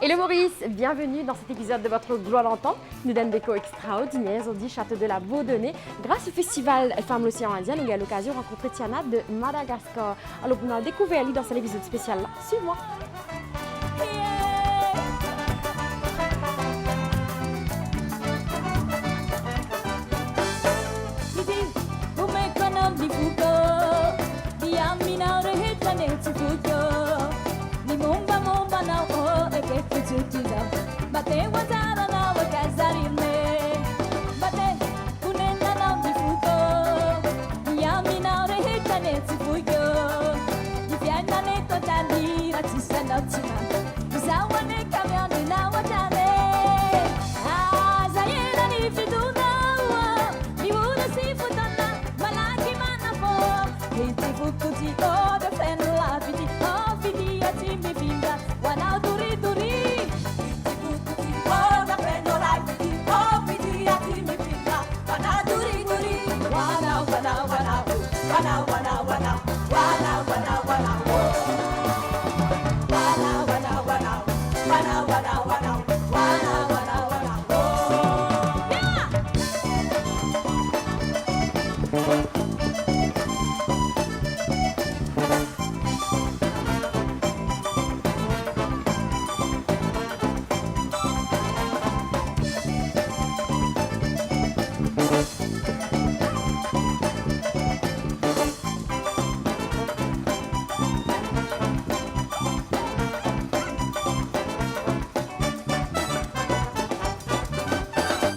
Hello Maurice, bienvenue dans cet épisode de votre Gloire d'entendre. Nous donne des déco extraordinaires au 10 Château de la Bourdonnais. Grâce au festival Femmes de l'Océan Indien, nous avons l'occasion de rencontrer Tiana de Madagascar. Alors pour nous découvrir dans cet épisode spécial là, suis-moi.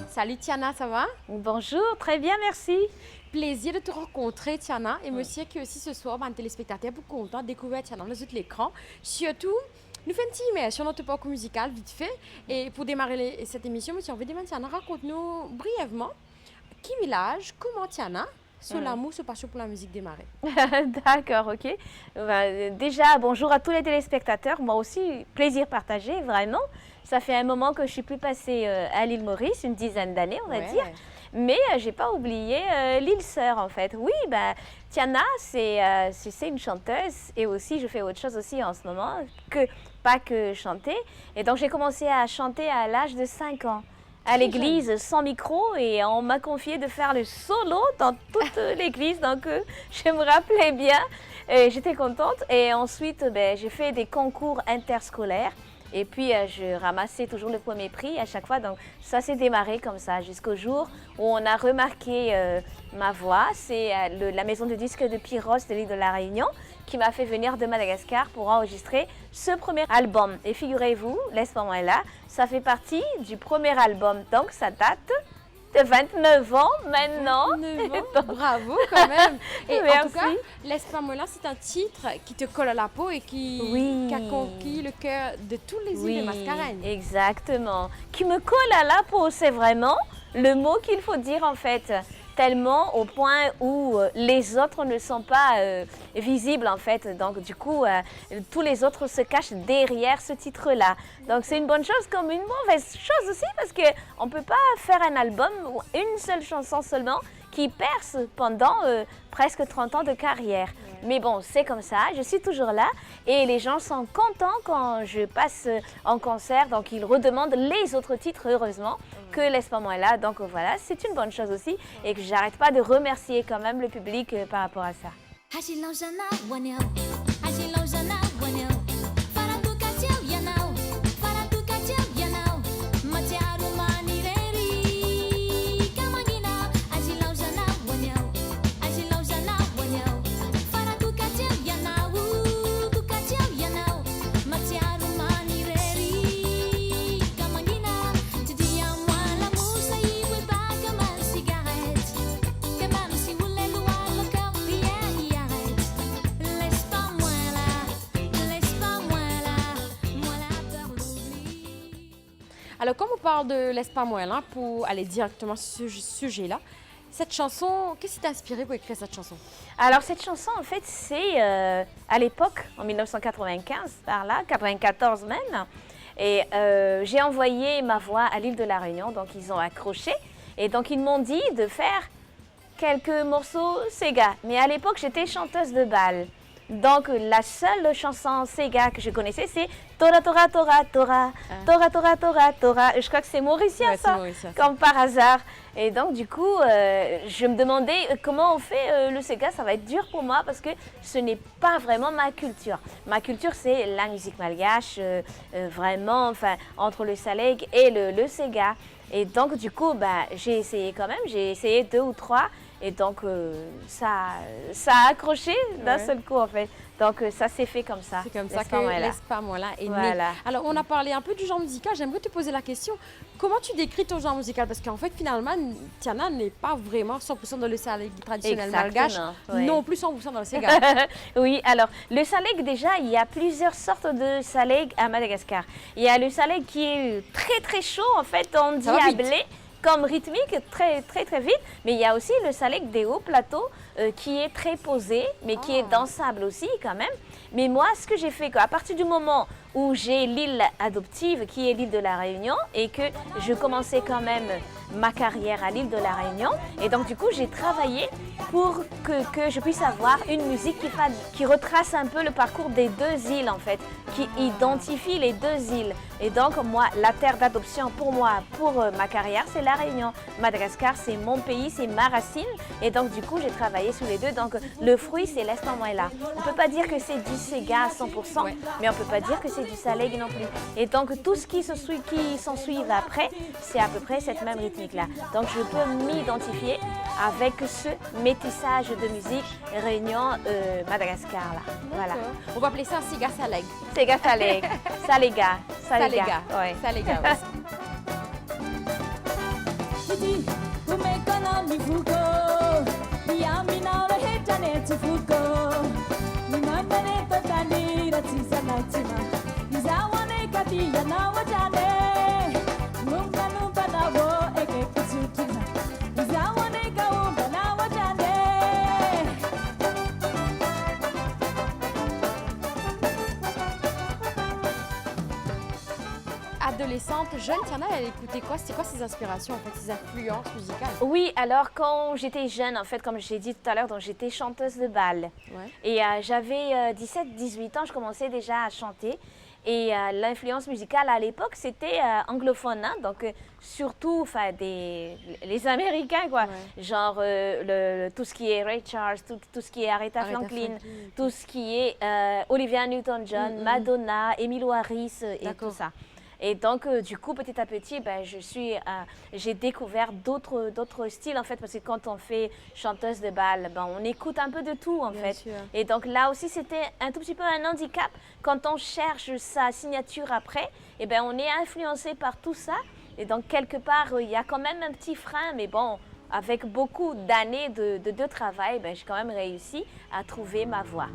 Salut Tiana, ça va? Bonjour, très bien, merci. Plaisir de te rencontrer Tiana et monsieur qui aussi ce soir, un téléspectateur pour content de découvrir Tiana dans l'écran. Surtout, nous faisons une petite immersion dans notre parcours musical vite fait. Et pour démarrer cette émission, monsieur, on veut demander Tiana, raconte-nous brièvement qui village, comment Tiana, sur l'amour, ce passion pour la musique démarrer. D'accord, ok. Déjà, bonjour à tous les téléspectateurs. Moi aussi, plaisir partagé, vraiment. Ça fait un moment que je ne suis plus passée à l'île Maurice, une dizaine d'années, on va dire. Mais je n'ai pas oublié l'île Sœur, en fait. Oui, Tiana, c'est une chanteuse. Et aussi, je fais autre chose aussi en ce moment, pas que chanter. Et donc, j'ai commencé à chanter à l'âge de 5 ans. À l'église sans micro et on m'a confié de faire le solo dans toute l'église, donc je me rappelais bien, j'étais contente. Et ensuite, j'ai fait des concours interscolaires et puis je ramassais toujours le premier prix à chaque fois. Donc ça s'est démarré comme ça jusqu'au jour où on a remarqué ma voix. C'est la maison de disques de Pyros de l'île de la Réunion qui m'a fait venir de Madagascar pour enregistrer ce premier album. Et figurez-vous, Laisse-moi moi là, ça fait partie du premier album, donc ça date de 29 ans maintenant. 29 ans, bravo quand même. Et merci. En tout cas, Laisse-moi moi là, c'est un titre qui te colle à la peau et qui a conquis le cœur de tous les îles de Mascareignes. Exactement. Qui me colle à la peau, c'est vraiment le mot qu'il faut dire en fait. Tellement au point où les autres ne sont pas visibles en fait. Donc du coup, tous les autres se cachent derrière ce titre-là. Donc c'est une bonne chose comme une mauvaise chose aussi parce qu'on ne peut pas faire un album ou une seule chanson seulement qui perce pendant presque 30 ans de carrière. Mais bon, c'est comme ça, je suis toujours là et les gens sont contents quand je passe en concert. Donc ils redemandent les autres titres, heureusement, que Laisse-moi moi là. Donc voilà, c'est une bonne chose aussi et que j'arrête pas de remercier quand même le public par rapport à ça. Alors, comme on parle de Laisse-moi moi là, pour aller directement sur ce sujet-là, cette chanson, qu'est-ce qui t'a inspiré pour écrire cette chanson? Alors, cette chanson, en fait, c'est à l'époque, en 1995, par là, 94 même. Et j'ai envoyé ma voix à l'île de la Réunion, donc ils ont accroché. Et donc, ils m'ont dit de faire quelques morceaux Sega. Mais à l'époque, j'étais chanteuse de bal. Donc, la seule chanson Sega que je connaissais, c'est Tora, Tora, Tora, Tora, Tora, Tora, Tora, Tora. Je crois que c'est mauricien, Ouais, ça, c'est mauricien, ça. comme par hasard. Et donc, du coup, je me demandais comment on fait le Sega. Ça va être dur pour moi parce que ce n'est pas vraiment ma culture. Ma culture, c'est la musique malgache, vraiment, enfin, entre le Saleg et le Sega. Et donc, du coup, j'ai essayé quand même. J'ai essayé 2 ou 3. Et donc, ça a accroché d'un seul coup, en fait. Donc, ça s'est fait comme ça. C'est comme ça que l'Espamola est né. Alors, on a parlé un peu du genre musical. J'aimerais te poser la question. Comment tu décris ton genre musical? Parce qu'en fait, finalement, Tiana n'est pas vraiment 100% dans le Saleg traditionnel malgache, non plus 100% dans le Sega. Oui, alors, le Saleg, déjà, il y a plusieurs sortes de Saleg à Madagascar. Il y a le Saleg qui est très, très chaud, en fait, on dit à blé. Comme rythmique, très très très vite, mais il y a aussi le Saleg des hauts plateaux qui est très posé, mais qui est dansable aussi quand même. Mais moi, ce que j'ai fait, à partir du moment où j'ai l'île adoptive, qui est l'île de la Réunion, et que je commençais quand même ma carrière à l'île de la Réunion, et donc du coup, j'ai travaillé pour que je puisse avoir une musique qui retrace un peu le parcours des 2 îles en fait, qui identifie les 2 îles. Et donc moi, la terre d'adoption pour moi, pour ma carrière, c'est la Réunion. Madagascar, c'est mon pays, c'est ma racine. Et donc du coup, j'ai travaillé sur les 2. Donc le fruit, c'est l'Espamola. On ne peut pas dire que c'est du Sega à 100%, mais on ne peut pas dire que c'est du Saleg non plus. Et donc tout ce qui s'ensuit après, c'est à peu près cette même rythmique-là. Donc je peux m'identifier avec ce métissage de musique Réunion-Madagascar là. Voilà. On va appeler ça Sega Saleg. Sega Saleg. Salega. Salega. Ouais. Salega, adolescente, jeune, Tiana, elle écoutait quoi? C'était quoi ses inspirations, en fait, ses influences musicales? Oui, alors quand j'étais jeune, en fait, comme je l'ai dit tout à l'heure, donc j'étais chanteuse de bal. Et j'avais 17-18 ans, je commençais déjà à chanter. Et l'influence musicale à l'époque, c'était anglophone, hein, donc surtout les Américains, quoi. Genre tout ce qui est Ray Charles, tout ce qui est Aretha Franklin, tout ce qui est Olivia Newton-John, Madonna, Emmylou Harris et tout ça. Et donc, du coup, petit à petit, j'ai découvert d'autres styles, en fait, parce que quand on fait chanteuse de bal, on écoute un peu de tout, en fait. Sûr. Et donc, là aussi, c'était un tout petit peu un handicap. Quand on cherche sa signature après, on est influencé par tout ça. Et donc, quelque part, il y a quand même un petit frein, mais bon, avec beaucoup d'années de travail, j'ai quand même réussi à trouver ma voie.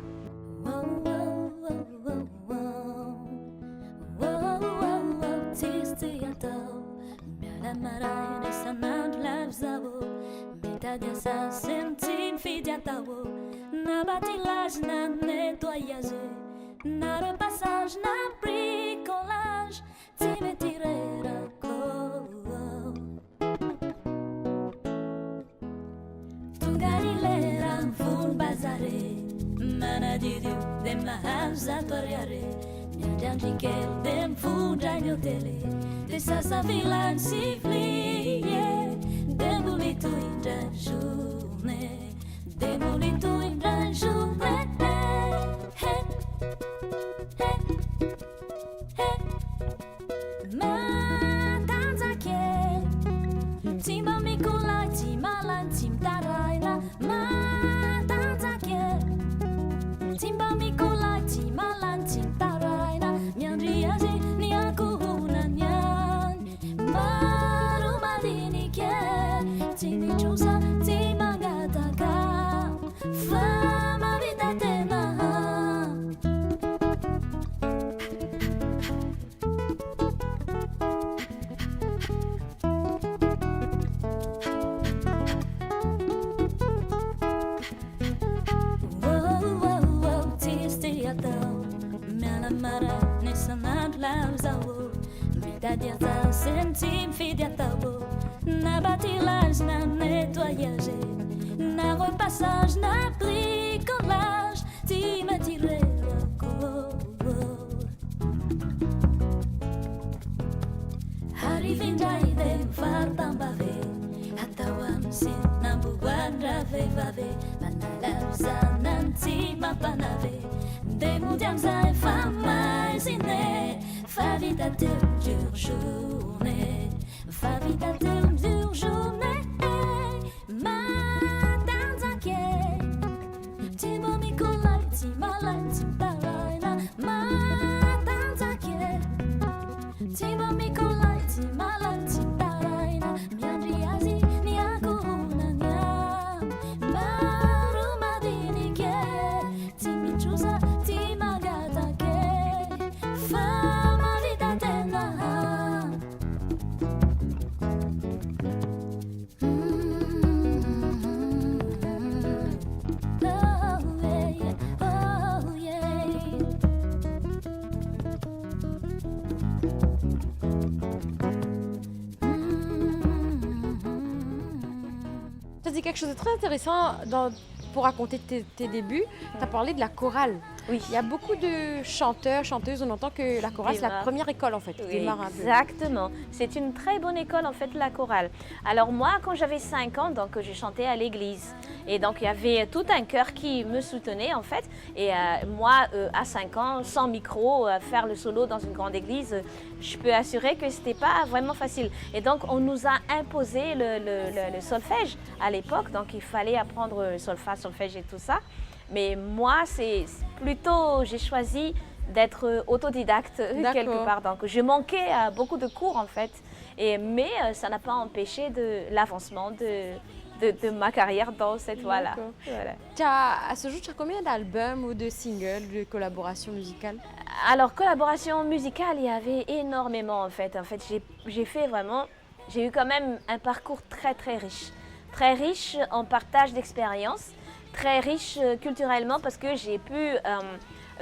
Na repassage, na bricolage, tu me tireras Tu galilera, vun bazare, manadidu, dem la hamza toriare, Nyanjanjikel, dem fuja nyotele, de sasa vilan sifliye, dem bulitu indra june, dem bulitu indra june. Na batilage, na nettoyage, na repassage, na bricolage, tu me vevave manalausa nanti mapanave Demudiam zai famazine Fa vita teu dur journée Fa vita teu dur journée Madanzake Timo mikolai timalai timbalaina Madanzake Timo mikolai timalai timbalaina Miandriazi ni akunanya Marumadinike Timichusa timagatake Fama vida tena Oh yeah. Tu as dit quelque chose de très intéressant pour raconter tes débuts. Tu as parlé de la chorale. Oui. Il y a beaucoup de chanteurs, chanteuses, on entend que la chorale, c'est la Démarre. première école en fait. Oui, Démarre un peu. exactement. C'est une très bonne école en fait, la chorale. Alors moi, quand j'avais 5 ans, donc j'ai chanté à l'église. Et donc il y avait tout un chœur qui me soutenait en fait. Et moi, à 5 ans, sans micro, faire le solo dans une grande église, je peux assurer que c'était pas vraiment facile. Et donc on nous a imposé le solfège à l'époque. Donc il fallait apprendre solfa, solfège et tout ça. Mais moi, c'est plutôt, j'ai choisi d'être autodidacte quelque part. Donc, je manquais à beaucoup de cours en fait. Mais ça n'a pas empêché l'avancement de ma carrière dans cette voie-là. Voilà. À ce jour, tu as combien d'albums ou de singles, de collaborations musicales? Alors, collaboration musicale, il y avait énormément en fait. En fait, j'ai eu quand même un parcours très très riche. Très riche en partage d'expériences. Très riche culturellement parce que j'ai pu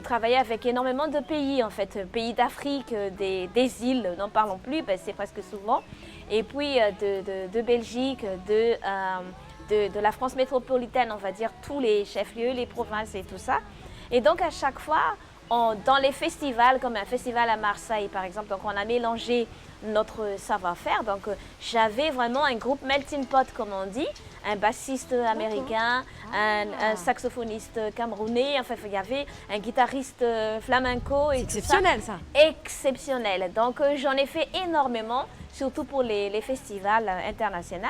travailler avec énormément de pays en fait, pays d'Afrique, des îles, n'en parlons plus, ben, c'est presque souvent, et puis de Belgique, de la France métropolitaine, on va dire tous les chefs-lieux, les provinces et tout ça. Et donc à chaque fois, dans les festivals, comme un festival à Marseille par exemple, donc on a mélangé notre savoir-faire. Donc j'avais vraiment un groupe melting pot comme on dit, un bassiste américain, un saxophoniste camerounais, enfin il y avait un guitariste flamenco. C'est exceptionnel ça. Exceptionnel. Donc j'en ai fait énormément, surtout pour les festivals internationaux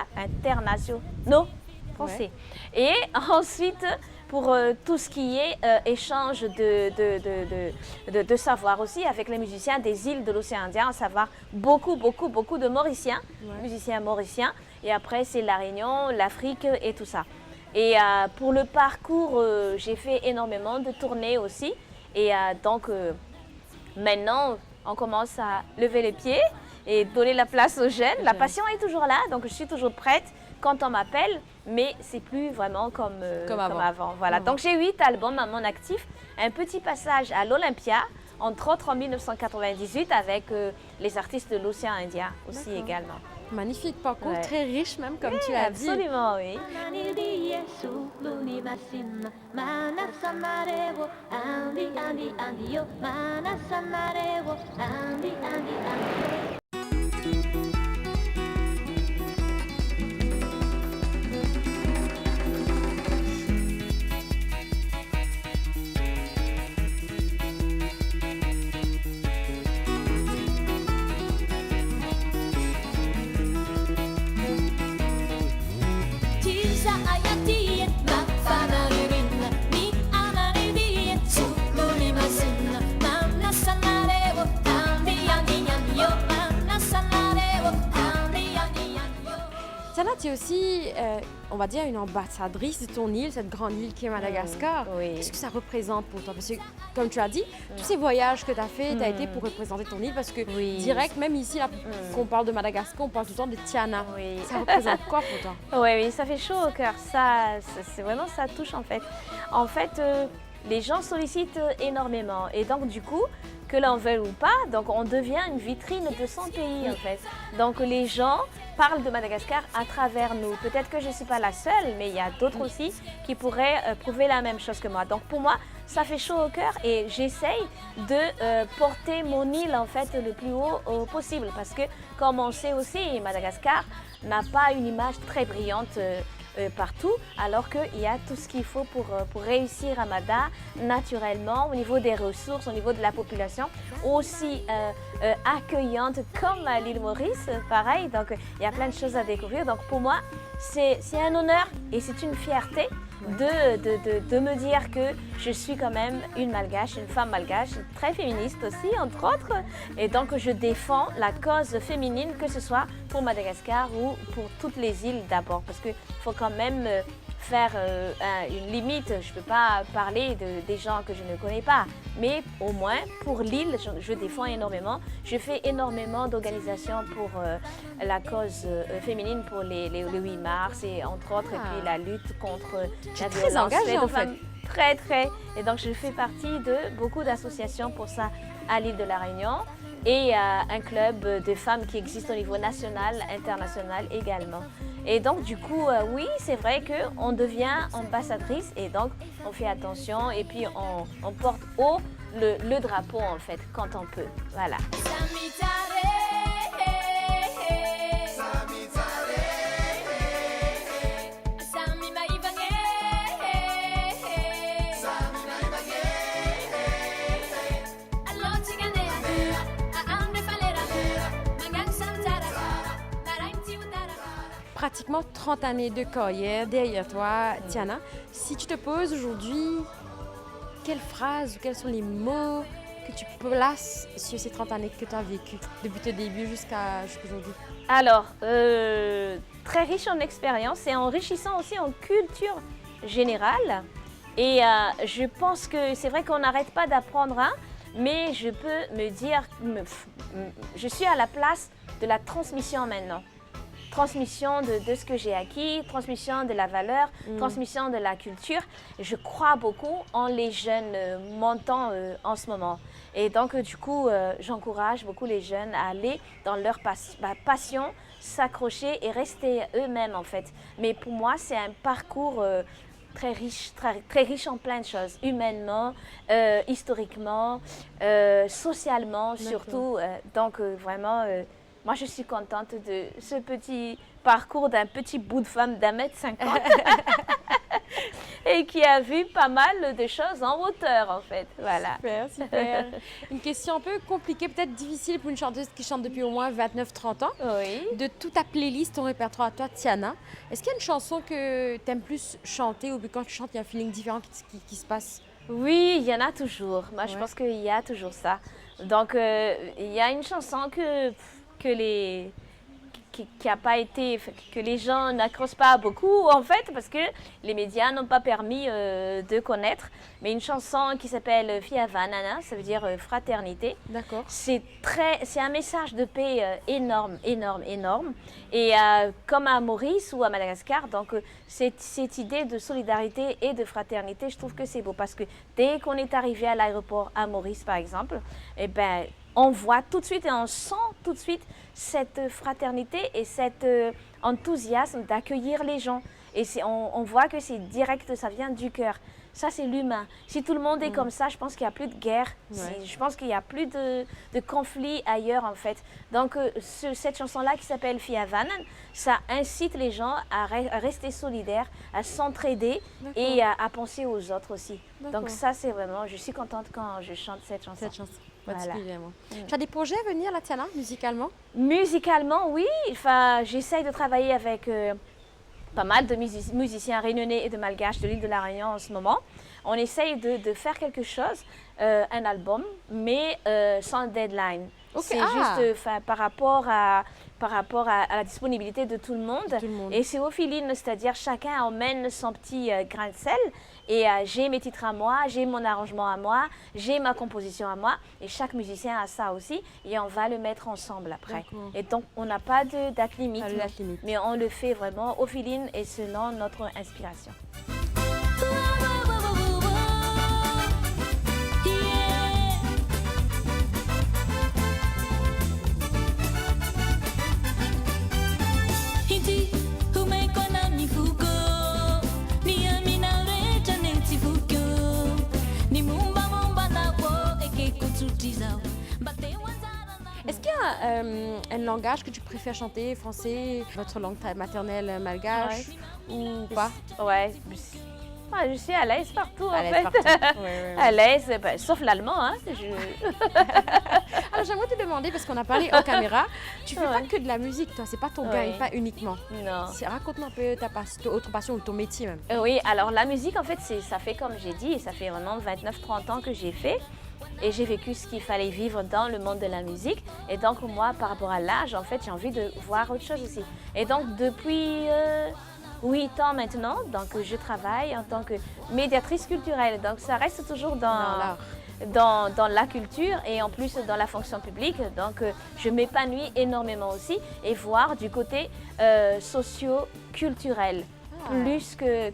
français. Ouais. Et ensuite, pour tout ce qui est échange de savoir aussi avec les musiciens des îles de l'océan Indien, à savoir beaucoup de Mauriciens, musiciens mauriciens, et après c'est la Réunion, l'Afrique et tout ça. Et pour le parcours, j'ai fait énormément de tournées aussi, et donc maintenant on commence à lever les pieds et donner la place aux jeunes. La passion est toujours là, donc je suis toujours prête quand on m'appelle, mais c'est plus vraiment comme avant. Voilà. Donc j'ai 8 albums à mon actif, un petit passage à l'Olympia, entre autres en 1998 avec les artistes de l'océan Indien aussi également. Magnifique parcours, très riche même comme tu as dit. Absolument, oui. Tiana, tu es aussi, on va dire, une ambassadrice de ton île, cette grande île qui est Madagascar. Oui. Qu'est-ce que ça représente pour toi? Parce que, comme tu as dit, tous ces voyages que tu as fait, tu as été pour représenter ton île parce que direct, même ici, quand on parle de Madagascar, on parle tout le temps de Tiana. Oui. Ça représente quoi pour toi? Oui, ça fait chaud au cœur. C'est vraiment, ça touche en fait. En fait, les gens sollicitent énormément. Et donc, du coup, que l'on veuille ou pas, donc on devient une vitrine de son pays en fait. Donc les gens parlent de Madagascar à travers nous. Peut-être que je ne suis pas la seule, mais il y a d'autres aussi qui pourraient prouver la même chose que moi. Donc pour moi, ça fait chaud au cœur et j'essaye de porter mon île en fait le plus haut possible. Parce que comme on sait aussi, Madagascar n'a pas une image très brillante partout, alors qu'il y a tout ce qu'il faut pour réussir Ramada naturellement, au niveau des ressources, au niveau de la population, aussi accueillante comme à l'île Maurice, pareil. Donc, il y a plein de choses à découvrir. Donc, pour moi, c'est un honneur et c'est une fierté de me dire que je suis quand même une malgache, une femme malgache, très féministe aussi, entre autres. Et donc, je défends la cause féminine, que ce soit pour Madagascar ou pour toutes les îles d'abord. Parce qu'il faut quand même faire une limite. Je ne peux pas parler des gens que je ne connais pas. Mais au moins, pour l'île, je défends énormément. Je fais énormément d'organisations pour la cause féminine pour le 8 mars et entre autres, et puis la lutte contre la violence. Très engagée en fait. Très, très. Et donc, je fais partie de beaucoup d'associations pour ça à l'île de la Réunion et un club de femmes qui existe au niveau national, international également. Et donc, du coup, oui, c'est vrai qu'on devient ambassadrice et donc on fait attention et puis on porte haut le drapeau en fait quand on peut. Voilà. Pratiquement 30 années de carrière derrière toi, Tiana. Si tu te poses aujourd'hui, quelles phrases ou quels sont les mots que tu places sur ces 30 années que tu as vécues, depuis tes débuts jusqu'à aujourd'hui? Alors, très riche en expérience et enrichissant aussi en culture générale. Et je pense que c'est vrai qu'on n'arrête pas d'apprendre, hein, mais je peux me dire, je suis à la place de la transmission maintenant. Transmission de ce que j'ai acquis, transmission de la valeur, transmission de la culture. Je crois beaucoup en les jeunes montants en ce moment. Et donc, du coup, j'encourage beaucoup les jeunes à aller dans leur passion, s'accrocher et rester eux-mêmes en fait. Mais pour moi, c'est un parcours très riche, très riche en plein de choses, humainement, historiquement, socialement surtout. Donc, vraiment... moi, je suis contente de ce petit parcours d'un petit bout de femme d'1,50 m et qui a vu pas mal de choses en hauteur, en fait. Voilà. Super, super. Une question un peu compliquée, peut-être difficile pour une chanteuse qui chante depuis au moins 29-30 ans. Oui. De toute ta playlist, ton répertoire à toi, Tiana, est-ce qu'il y a une chanson que tu aimes plus chanter ou que quand tu chantes, il y a un feeling différent qui se passe? Oui, il y en a toujours. Moi, je pense qu'il y a toujours ça. Donc, il y a une chanson qui a pas été, que les gens n'accrochent pas beaucoup en fait parce que les médias n'ont pas permis de connaître, mais une chanson qui s'appelle Fiavanana, ça veut dire fraternité. D'accord. C'est un message de paix énorme, énorme, énorme. Et comme à Maurice ou à Madagascar, donc cette idée de solidarité et de fraternité, je trouve que c'est beau parce que dès qu'on est arrivé à l'aéroport à Maurice par exemple, eh ben on voit tout de suite et on sent tout de suite cette fraternité et cet enthousiasme d'accueillir les gens. Et on voit que c'est direct, ça vient du cœur. Ça, c'est l'humain. Si tout le monde est comme ça, je pense qu'il n'y a plus de guerre. Ouais. Je pense qu'il n'y a plus de conflits ailleurs, en fait. Donc, cette chanson-là qui s'appelle Fiavanan, ça incite les gens à rester solidaires, à s'entraider et à penser aux autres aussi. Donc, ça, c'est vraiment... Je suis contente quand je chante cette chanson. Particulièrement. Voilà. Tu as des projets à venir, là, Tiana, musicalement? Musicalement, oui. Enfin, j'essaye de travailler avec... pas mal de musiciens réunionnais et de malgaches de l'île de la Réunion en ce moment. On essaye de faire quelque chose, un album, mais sans deadline. Okay. C'est juste par rapport à la disponibilité de tout le monde. Et c'est au feeling, c'est-à-dire chacun emmène son petit grain de sel. Et j'ai mes titres à moi, j'ai mon arrangement à moi, j'ai ma composition à moi. Et chaque musicien a ça aussi. Et on va le mettre ensemble après. Et donc, on n'a pas de date limite, mais on le fait vraiment au feeling et selon notre inspiration. Est-ce qu'il y a un langage que tu préfères chanter, français, votre langue maternelle malgache, ou pas? Ouais. Je suis à l'aise partout À en l'aise fait. partout. Ouais, ouais, ouais. À l'aise, sauf l'allemand. Hein. Alors j'aimerais te demander, parce qu'on a parlé en caméra, tu fais pas Ouais. que de la musique, toi, c'est pas ton Ouais. gagne-pain uniquement. Non. Raconte-nous un peu ton autre passion ou ton métier même. Oui, alors la musique, en fait, ça fait comme j'ai dit, ça fait vraiment 29-30 ans que j'ai fait. Et j'ai vécu ce qu'il fallait vivre dans le monde de la musique. Et donc, moi, par rapport à l'âge, en fait, j'ai envie de voir autre chose aussi. Et donc, depuis 8 ans maintenant, donc, je travaille en tant que médiatrice culturelle. Donc, ça reste toujours l'art. dans la culture et en plus dans la fonction publique. Donc, je m'épanouis énormément aussi et voir du côté socio-culturel. Plus que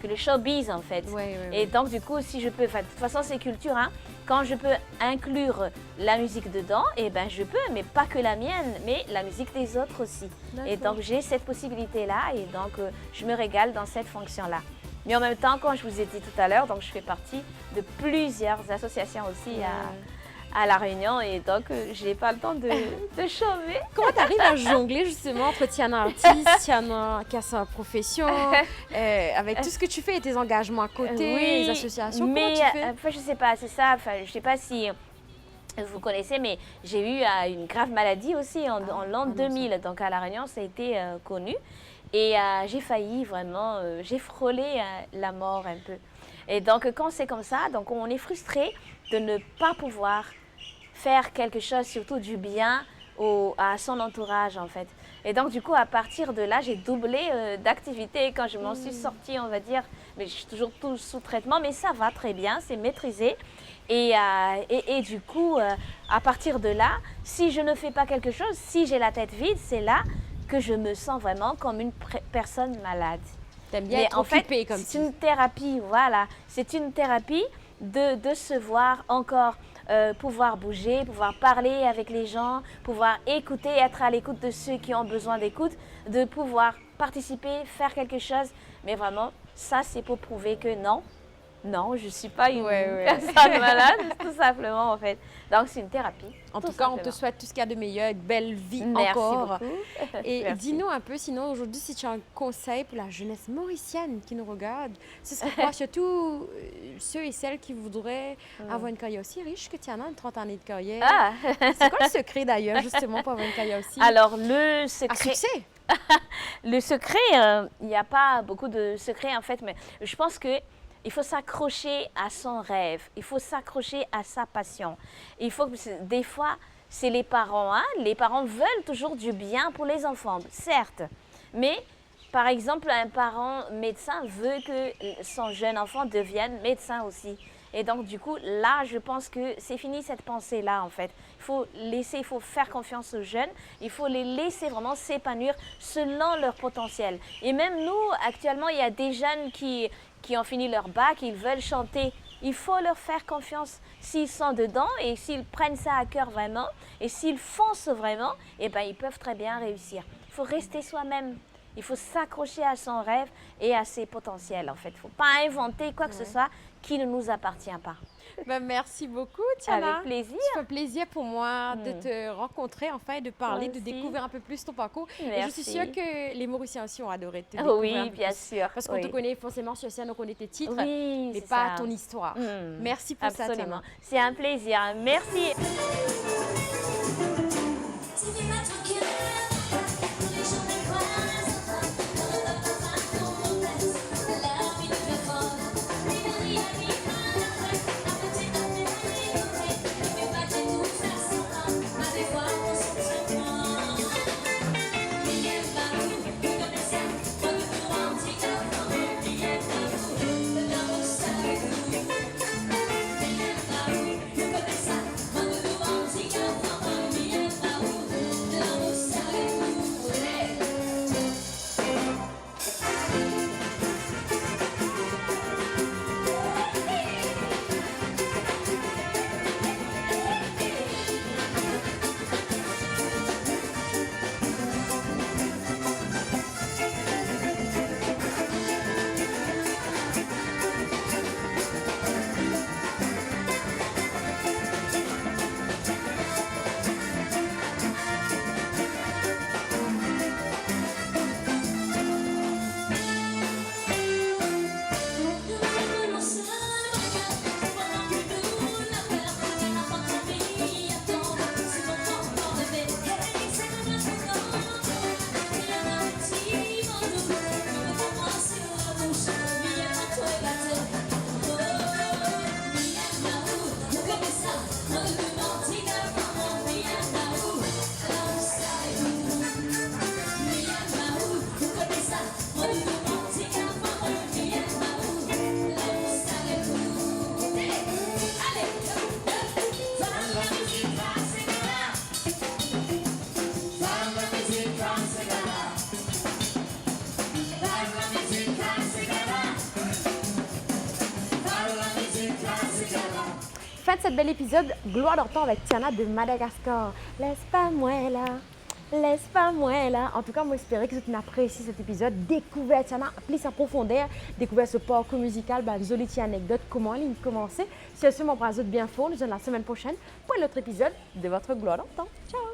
le showbiz en fait. Ouais, ouais, Et donc du coup, si je peux, de toute façon c'est culture, hein, quand je peux inclure la musique dedans, eh ben je peux, mais pas que la mienne, mais la musique des autres aussi. Et donc j'ai cette possibilité-là et donc je me régale dans cette fonction-là. Mais en même temps, comme je vous ai dit tout à l'heure, donc je fais partie de plusieurs associations aussi à La Réunion et donc je n'ai pas le temps de chômer. Comment tu arrives à jongler justement entre Tiana artiste, Tiana qui a sa profession, avec tout ce que tu fais et tes engagements à côté, les associations, mais comment tu fais? enfin, je sais pas, c'est ça, enfin, je sais pas si vous connaissez, mais j'ai eu une grave maladie aussi en l'an 2000, donc à La Réunion, ça a été connu. Et j'ai failli vraiment, j'ai frôlé la mort un peu. Et donc quand c'est comme ça, donc on est frustré de ne pas pouvoir faire quelque chose, surtout du bien à son entourage en fait. Et donc du coup à partir de là, j'ai doublé d'activités quand je m'en suis sortie, on va dire. Mais je suis toujours tout sous traitement, mais ça va très bien, c'est maîtrisé. Et du coup, à partir de là, si je ne fais pas quelque chose, si j'ai la tête vide, c'est là que je me sens vraiment comme une personne malade. T'aimes bien Mais être en fait, occupée comme c'est une thérapie, voilà. C'est une thérapie de se voir encore, pouvoir bouger, pouvoir parler avec les gens, pouvoir écouter, être à l'écoute de ceux qui ont besoin d'écoute, de pouvoir participer, faire quelque chose. Mais vraiment, ça, c'est pour prouver que non, je ne suis pas une personne malade, tout simplement, en fait. Donc, c'est une thérapie. En tout cas, on te souhaite tout ce qu'il y a de meilleur, une belle vie encore. Merci beaucoup. Et Merci. dis-nous un peu, sinon, aujourd'hui, si tu as un conseil pour la jeunesse mauricienne qui nous regarde, ce serait quoi? Surtout ceux et celles qui voudraient avoir une carrière aussi riche que Tiana, une 30 années de carrière. Ah. C'est quoi le secret d'ailleurs, justement, pour avoir une carrière aussi Alors, le à secret... succès? Le secret, il n'y a pas beaucoup de secrets en fait, mais je pense que il faut s'accrocher à son rêve, il faut s'accrocher à sa passion. Il faut que des fois, c'est les parents, hein? Les parents veulent toujours du bien pour les enfants, certes, mais par exemple, un parent médecin veut que son jeune enfant devienne médecin aussi. Et donc, du coup, là, je pense que c'est fini cette pensée-là, en fait. Il faut faire confiance aux jeunes. Il faut les laisser vraiment s'épanouir selon leur potentiel. Et même nous, actuellement, il y a des jeunes qui ont fini leur bac, ils veulent chanter. Il faut leur faire confiance s'ils sont dedans et s'ils prennent ça à cœur vraiment et s'ils foncent vraiment, eh ben, ils peuvent très bien réussir. Il faut rester soi-même. Il faut s'accrocher à son rêve et à ses potentiels, en fait. Il ne faut pas inventer quoi que ce soit qui ne nous appartient pas. Ben, merci beaucoup, Tiana. Avec plaisir. C'est un plaisir pour moi de te rencontrer, enfin, et de parler, Moi de aussi. découvrir un peu plus ton parcours. Et je Merci. suis sûre que les Mauriciens aussi ont adoré te découvrir un Oui, peu bien plus. sûr. Parce qu'on oui. te connaît forcément sur scène, on connaît tes titres, Oui, mais c'est pas ça. ton histoire. Mm. Merci pour ça, Absolument. Tiana. C'est un plaisir. Merci. Thank you. fin de ce bel épisode Gloire d'antan avec Tiana de Madagascar. Laisse pas moi là. Laisse pas moi là. En tout cas, moi, j'espère que vous avez apprécié cet épisode. Découvert Tiana plus en profondeur. Découvert ce parcours musical. Vous avez des anecdotes. Comment il a commencé. C'est ce mon bras bien fort. Nous allons la semaine prochaine pour l'autre épisode de votre Gloire d'antan. Ciao!